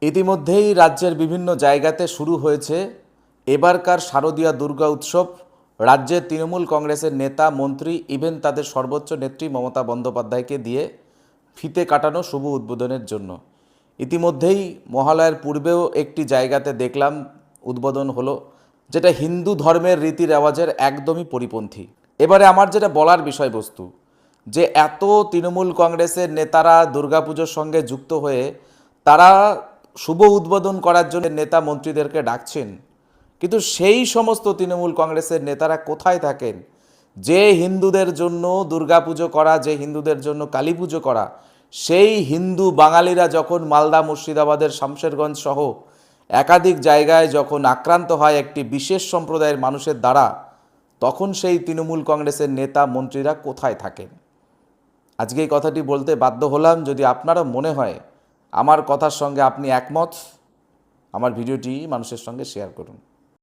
ইতিমধ্যেই রাজ্যের বিভিন্ন জায়গাতে শুরু হয়েছে এবারকার শারদীয়া দুর্গা উৎসব। রাজ্যের তৃণমূল কংগ্রেসের নেতা মন্ত্রী ইভেন তাদের সর্বোচ্চ নেত্রী মমতা বন্দ্যোপাধ্যায়কে দিয়ে ফিতে কাটানো শুভ উদ্বোধনের জন্য ইতিমধ্যেই মহালয়ার পূর্বেও একটি জায়গাতে দেখলাম উদ্বোধন হলো, যেটা হিন্দু ধর্মের রীতি রেওয়াজের একদমই পরিপন্থী। এবারে আমার যেটা বলার বিষয়বস্তু, যে এত তৃণমূল কংগ্রেসের নেতারা দুর্গাপুজোর সঙ্গে যুক্ত হয়ে তারা শুভ উদ্বোধন করার জন্য নেতা মন্ত্রীদেরকে ডাকছেন, কিন্তু সেই সমস্ত তৃণমূল কংগ্রেসের নেতারা কোথায় থাকেন যে হিন্দুদের জন্য দুর্গাপুজো করা, যে হিন্দুদের জন্য কালী পুজো করা, সেই হিন্দু বাঙালিরা যখন মালদা মুর্শিদাবাদের শামশেরগঞ্জ সহ একাধিক জায়গায় যখন আক্রান্ত হয় একটি বিশেষ সম্প্রদায়ের মানুষের দ্বারা, তখন সেই তৃণমূল কংগ্রেসের নেতা মন্ত্রীরা কোথায় থাকেন? আজকে এই কথাটি বলতে বাধ্য হলাম। যদি আপনারও মনে হয় আমার কথার সঙ্গে আপনি একমত, আমার ভিডিওটি মানুষের সঙ্গে শেয়ার করুন।